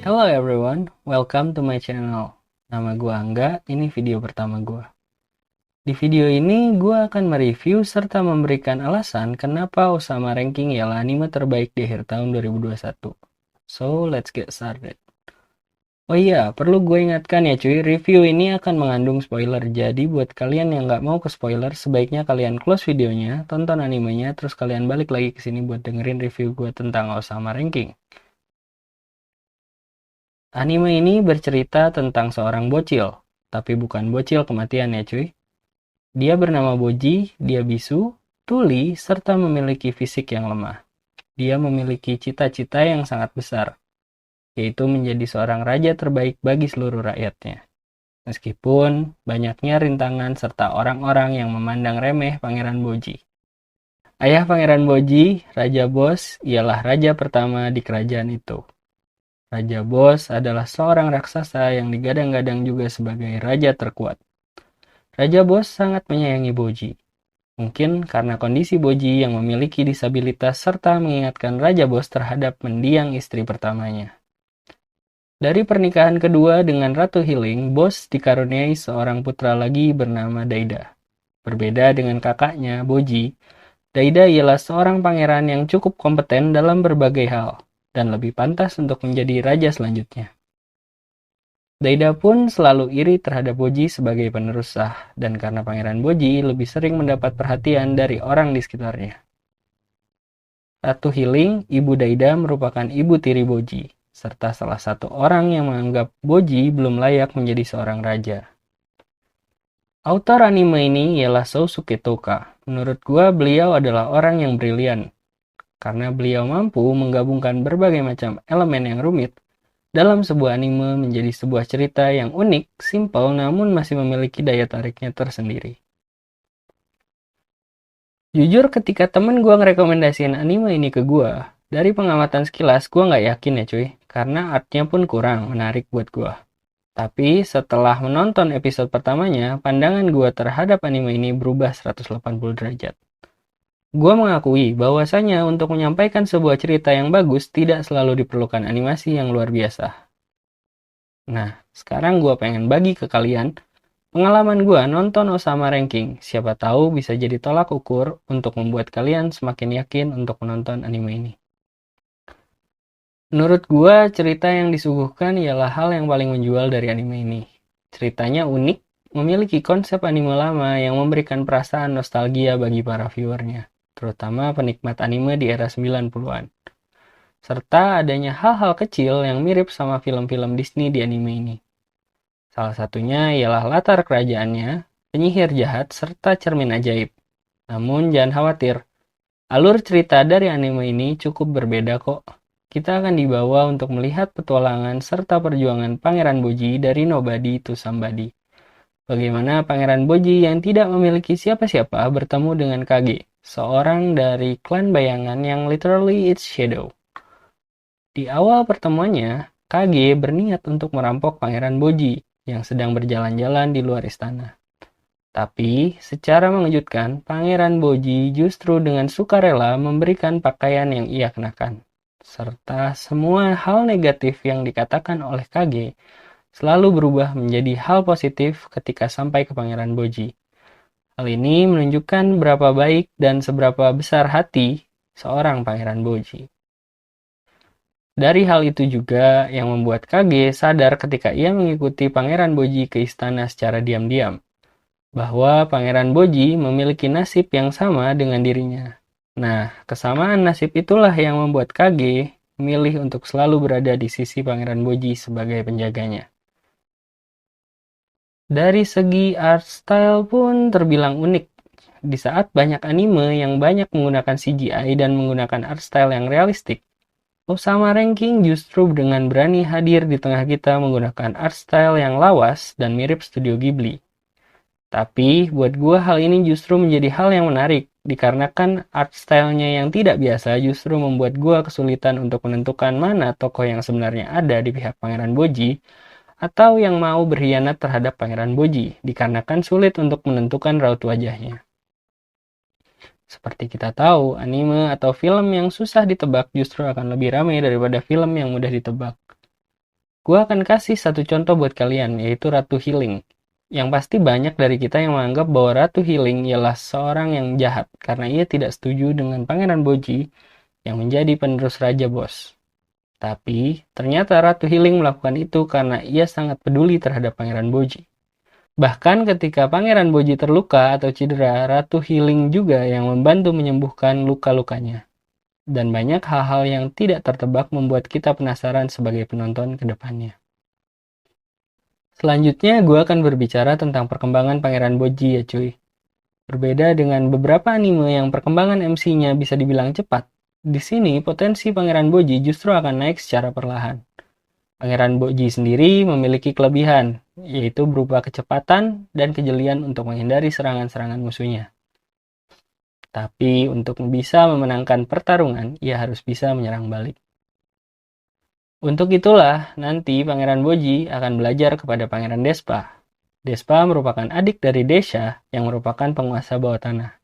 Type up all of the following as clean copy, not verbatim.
Hello everyone, welcome to my channel. Nama gue Angga, ini video pertama gue. Di video ini, gue akan mereview serta memberikan alasan kenapa Osama Ranking ialah anime terbaik di akhir tahun 2021. So, let's get started. Oh iya, perlu gue ingatkan ya cuy, review ini akan mengandung spoiler. Jadi buat kalian yang nggak mau ke spoiler, sebaiknya kalian close videonya, tonton animenya, terus kalian balik lagi ke sini buat dengerin review gue tentang Osama Ranking. Anime ini bercerita tentang seorang bocil, tapi bukan bocil kematian ya cuy. Dia bernama Boji, dia bisu, tuli, serta memiliki fisik yang lemah. Dia memiliki cita-cita yang sangat besar, yaitu menjadi seorang raja terbaik bagi seluruh rakyatnya. Meskipun banyaknya rintangan serta orang-orang yang memandang remeh Pangeran Boji. Ayah Pangeran Boji, Raja Bos, ialah raja pertama di kerajaan itu. Raja Bos adalah seorang raksasa yang digadang-gadang juga sebagai raja terkuat. Raja Bos sangat menyayangi Boji. Mungkin karena kondisi Boji yang memiliki disabilitas serta mengingatkan Raja Bos terhadap mendiang istri pertamanya. Dari pernikahan kedua dengan Ratu Healing, Bos dikaruniai seorang putra lagi bernama Daida. Berbeda dengan kakaknya, Boji, Daida ialah seorang pangeran yang cukup kompeten dalam berbagai hal dan lebih pantas untuk menjadi raja selanjutnya. Daida pun selalu iri terhadap Boji sebagai penerus sah, dan karena Pangeran Boji lebih sering mendapat perhatian dari orang di sekitarnya. Ratu Healing, Ibu Daida merupakan ibu tiri Boji, serta salah satu orang yang menganggap Boji belum layak menjadi seorang raja. Autor anime ini ialah Sousuke Toka. Menurut gua, beliau adalah orang yang brilian, karena beliau mampu menggabungkan berbagai macam elemen yang rumit dalam sebuah anime menjadi sebuah cerita yang unik, simple, namun masih memiliki daya tariknya tersendiri. Jujur ketika temen gue ngerekomendasiin anime ini ke gue, dari pengamatan sekilas gue nggak yakin ya cuy, karena artnya pun kurang menarik buat gue. Tapi setelah menonton episode pertamanya, pandangan gue terhadap anime ini berubah 180 derajat. Gue mengakui bahwasanya untuk menyampaikan sebuah cerita yang bagus tidak selalu diperlukan animasi yang luar biasa. Nah, sekarang gue pengen bagi ke kalian pengalaman gue nonton Osama Ranking. Siapa tahu bisa jadi tolak ukur untuk membuat kalian semakin yakin untuk menonton anime ini. Menurut gue, cerita yang disuguhkan ialah hal yang paling menjual dari anime ini. Ceritanya unik, memiliki konsep anime lama yang memberikan perasaan nostalgia bagi para viewernya, terutama penikmat anime di era 90-an. Serta adanya hal-hal kecil yang mirip sama film-film Disney di anime ini. Salah satunya ialah latar kerajaannya, penyihir jahat, serta cermin ajaib. Namun jangan khawatir, alur cerita dari anime ini cukup berbeda kok. Kita akan dibawa untuk melihat petualangan serta perjuangan Pangeran Boji dari nobody to somebody. Bagaimana Pangeran Boji yang tidak memiliki siapa-siapa bertemu dengan Kage, seorang dari klan bayangan yang literally its shadow. Di awal pertemuannya, Kage berniat untuk merampok Pangeran Boji yang sedang berjalan-jalan di luar istana. Tapi, secara mengejutkan, Pangeran Boji justru dengan sukarela memberikan pakaian yang ia kenakan. Serta semua hal negatif yang dikatakan oleh Kage selalu berubah menjadi hal positif ketika sampai ke Pangeran Boji. Hal ini menunjukkan berapa baik dan seberapa besar hati seorang Pangeran Boji. Dari hal itu juga yang membuat Kage sadar ketika ia mengikuti Pangeran Boji ke istana secara diam-diam, bahwa Pangeran Boji memiliki nasib yang sama dengan dirinya. Nah, kesamaan nasib itulah yang membuat Kage memilih untuk selalu berada di sisi Pangeran Boji sebagai penjaganya. Dari segi art style pun terbilang unik. Di saat banyak anime yang banyak menggunakan CGI dan menggunakan art style yang realistik, Osama Ranking justru dengan berani hadir di tengah kita menggunakan art style yang lawas dan mirip Studio Ghibli. Tapi buat gue hal ini justru menjadi hal yang menarik, dikarenakan art style-nya yang tidak biasa justru membuat gue kesulitan untuk menentukan mana tokoh yang sebenarnya ada di pihak Pangeran Boji, atau yang mau berkhianat terhadap Pangeran Boji, dikarenakan sulit untuk menentukan raut wajahnya. Seperti kita tahu, anime atau film yang susah ditebak justru akan lebih ramai daripada film yang mudah ditebak. Gua akan kasih satu contoh buat kalian, yaitu Ratu Healing. Yang pasti banyak dari kita yang menganggap bahwa Ratu Healing ialah seorang yang jahat karena ia tidak setuju dengan Pangeran Boji yang menjadi penerus Raja Boss. Tapi, ternyata Ratu Healing melakukan itu karena ia sangat peduli terhadap Pangeran Boji. Bahkan ketika Pangeran Boji terluka atau cedera, Ratu Healing juga yang membantu menyembuhkan luka-lukanya. Dan banyak hal-hal yang tidak tertebak membuat kita penasaran sebagai penonton ke depannya. Selanjutnya, gue akan berbicara tentang perkembangan Pangeran Boji ya cuy. Berbeda dengan beberapa anime yang perkembangan MC-nya bisa dibilang cepat, di sini potensi Pangeran Boji justru akan naik secara perlahan. Pangeran Boji sendiri memiliki kelebihan, yaitu berupa kecepatan dan kejelian untuk menghindari serangan-serangan musuhnya. Tapi untuk bisa memenangkan pertarungan, ia harus bisa menyerang balik. Untuk itulah, nanti Pangeran Boji akan belajar kepada Pangeran Despa. Despa merupakan adik dari Desha yang merupakan penguasa bawah tanah.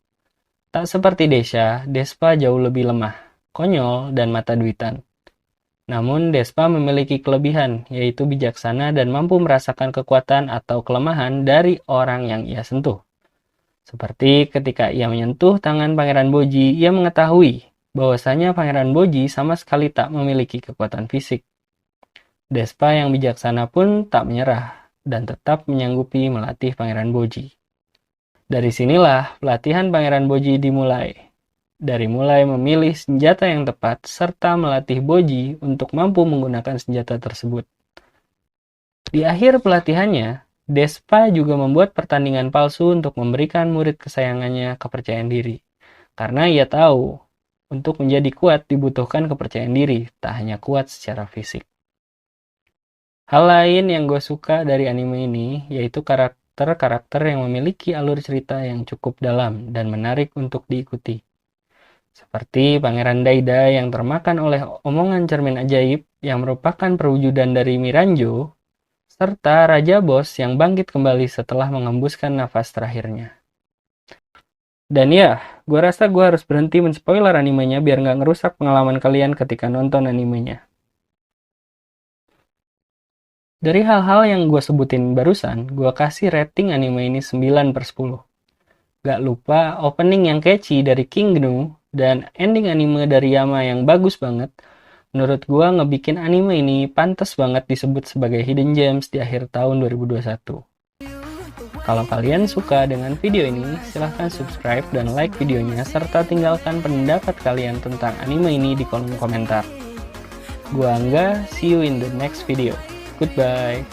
Tak seperti Desha, Despa jauh lebih lemah, konyol, dan mata duitan. Namun Despa memiliki kelebihan, yaitu bijaksana dan mampu merasakan kekuatan atau kelemahan dari orang yang ia sentuh. Seperti ketika ia menyentuh tangan Pangeran Boji, ia mengetahui bahwasanya Pangeran Boji sama sekali tak memiliki kekuatan fisik. Despa yang bijaksana pun tak menyerah dan tetap menyanggupi melatih Pangeran Boji. Dari sinilah pelatihan Pangeran Boji dimulai. Dari mulai memilih senjata yang tepat serta melatih Boji untuk mampu menggunakan senjata tersebut. Di akhir pelatihannya, Despa juga membuat pertandingan palsu untuk memberikan murid kesayangannya kepercayaan diri. Karena ia tahu, untuk menjadi kuat dibutuhkan kepercayaan diri, tak hanya kuat secara fisik. Hal lain yang gue suka dari anime ini, yaitu karakter-karakter yang memiliki alur cerita yang cukup dalam dan menarik untuk diikuti. Seperti Pangeran Daida yang termakan oleh omongan cermin ajaib yang merupakan perwujudan dari Miranjo, serta Raja Boss yang bangkit kembali setelah mengembuskan nafas terakhirnya. Dan ya, gue rasa gue harus berhenti menspoiler animenya biar nggak ngerusak pengalaman kalian ketika nonton animenya. Dari hal-hal yang gue sebutin barusan, gue kasih rating anime ini 9/10. Gak lupa opening yang catchy dari King Gnu dan ending anime dari Yama yang bagus banget. Menurut gua ngebikin anime ini pantas banget disebut sebagai hidden gems di akhir tahun 2021. Kalau kalian suka dengan video ini, silahkan subscribe dan like videonya serta tinggalkan pendapat kalian tentang anime ini di kolom komentar. Gua Angga, see you in the next video. Goodbye.